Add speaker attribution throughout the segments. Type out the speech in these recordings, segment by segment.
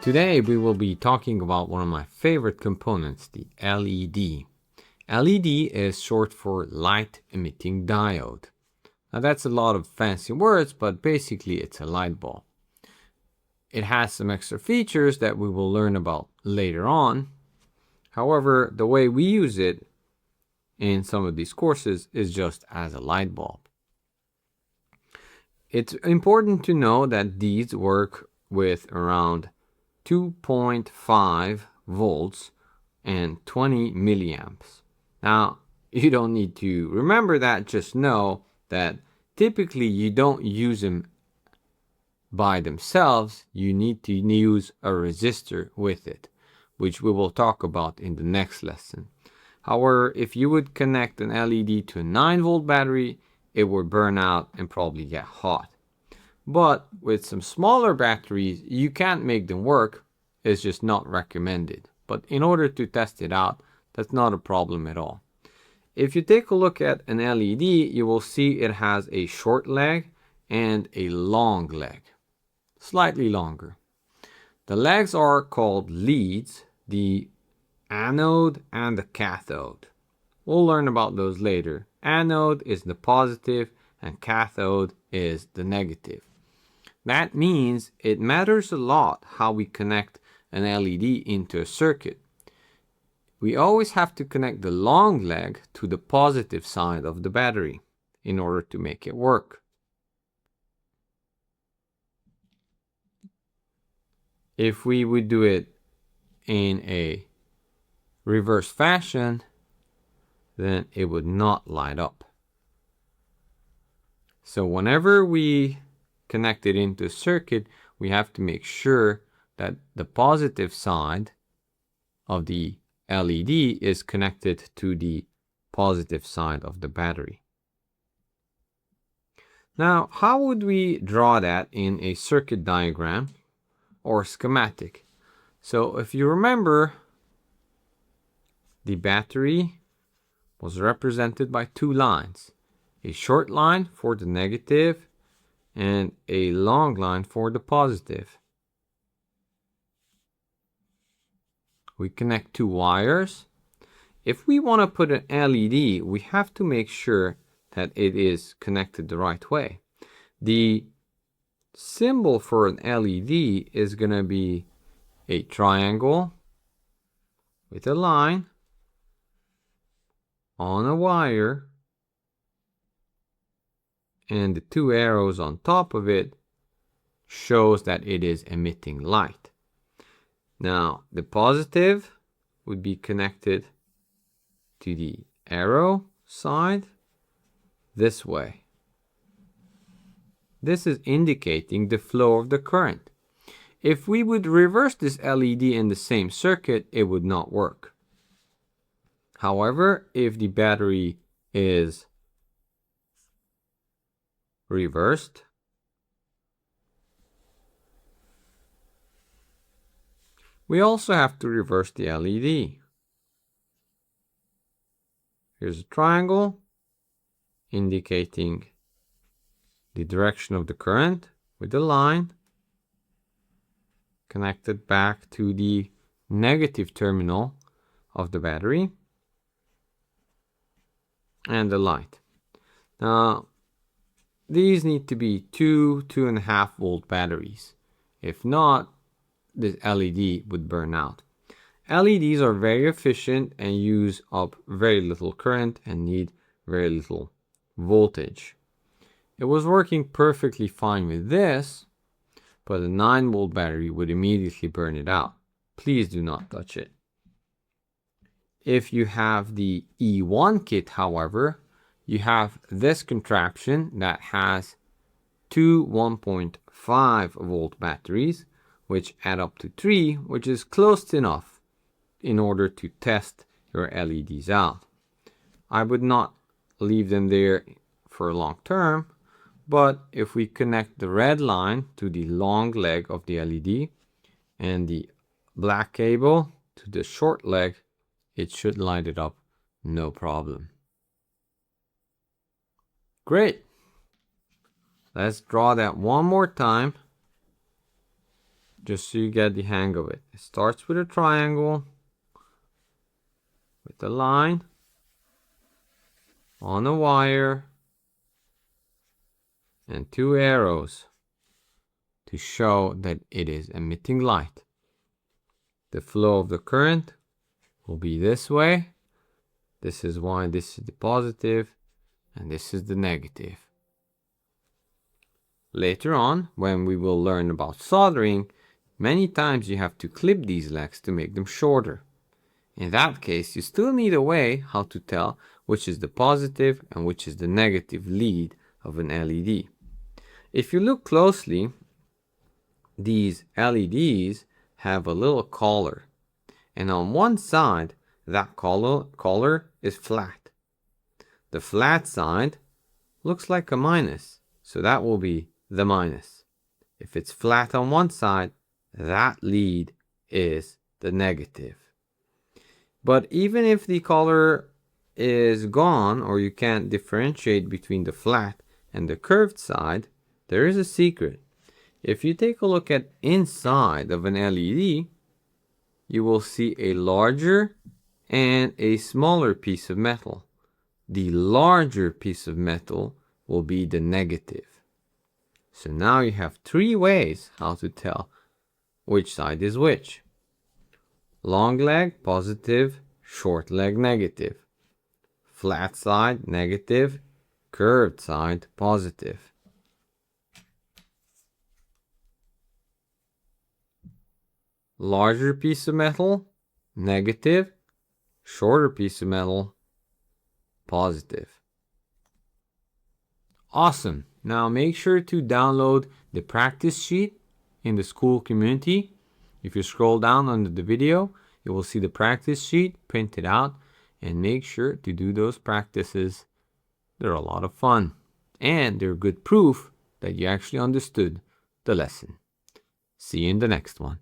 Speaker 1: Today we will be talking about one of my favorite components, the LED. LED is short for light emitting diode. Now that's a lot of fancy words, but basically it's a light bulb. It has some extra features that we will learn about later on. However, the way we use it in some of these courses is just as a light bulb. It's important to know that these work with around 2.5 volts and 20 milliamps. Now, you don't need to remember that, just know that typically you don't use them by themselves. You need to use a resistor with it, which we will talk about in the next lesson. However, if you would connect an LED to a 9-volt battery, it would burn out and probably get hot. But with some smaller batteries, you can't make them work. It's just not recommended. But in order to test it out, that's not a problem at all. If you take a look at an LED, you will see it has a short leg and a long leg, slightly longer. The legs are called leads, the anode and the cathode. We'll learn about those later. Anode is the positive and cathode is the negative. That means it matters a lot how we connect an LED into a circuit. We always have to connect the long leg to the positive side of the battery in order to make it work. If we would do it in a reverse fashion, then it would not light up. So whenever we connect it into a circuit, we have to make sure that the positive side of the LED is connected to the positive side of the battery. Now, how would we draw that in a circuit diagram or schematic? So if you remember, the battery was represented by two lines, a short line for the negative and a long line for the positive. We connect two wires. If we want to put an LED, we have to make sure that it is connected the right way. The symbol for an LED is going to be a triangle with a line on a wire, and the two arrows on top of it shows that it is emitting light. Now, the positive would be connected to the arrow side this way. This is indicating the flow of the current. If we would reverse this LED in the same circuit, it would not work. However, if the battery is reversed, we also have to reverse the LED. Here's a triangle indicating the direction of the current with a line connected back to the negative terminal of the battery and the light. Now, these need to be 2.5 volt batteries. If not, this LED would burn out. LEDs are very efficient and use up very little current and need very little voltage. It was working perfectly fine with this, but a 9-volt battery would immediately burn it out. Please do not touch it. If you have the E1 kit, however, you have this contraption that has two 1.5 volt batteries, which add up to 3, which is close enough in order to test your LEDs out. I would not leave them there for a long term, but if we connect the red line to the long leg of the LED and the black cable to the short leg, it should light it up no problem. Great. Let's draw that one more time. just so you get the hang of it. It starts with a triangle with a line on a wire and two arrows to show that it is emitting light. The flow of the current will be this way. This is why this is the positive and this is the negative. Later on, when we will learn about soldering, many times you have to clip these legs to make them shorter. In that case, you still need a way how to tell which is the positive and which is the negative lead of an LED. If you look closely, these LEDs have a little collar, and on one side that collar is flat. The flat side looks like a minus, so that will be the minus. If it's flat on one side, that lead is the negative. But even if the collar is gone, or you can't differentiate between the flat and the curved side, there is a secret. If you take a look at inside of an LED, you will see a larger and a smaller piece of metal. The larger piece of metal will be the negative. So now you have three ways how to tell which side is which. Long leg, positive. Short leg, negative. Flat side, negative. Curved side, positive. Larger piece of metal, negative. Shorter piece of metal, positive. Awesome. Now make sure to download the practice sheet in the school community. If you scroll down under the video, you will see the practice sheet printed out, and make sure to do those practices. They're a lot of fun, and they're good proof that you actually understood the lesson. See you in the next one.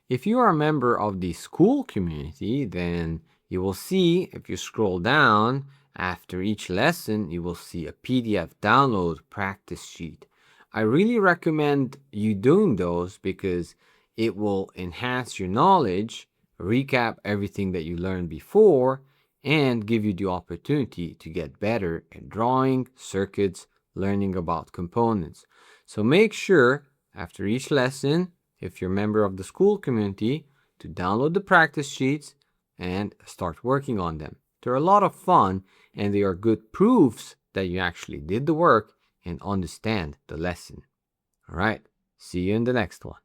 Speaker 1: If you are a member of the school community, then you will see, if you scroll down, after each lesson, you will see a PDF download practice sheet. I really recommend you doing those because it will enhance your knowledge, recap everything that you learned before, and give you the opportunity to get better at drawing, circuits, learning about components. So make sure, after each lesson, if you're a member of the school community, to download the practice sheets and start working on them. They're a lot of fun and they are good proofs that you actually did the work and understand the lesson. All right, see you in the next one.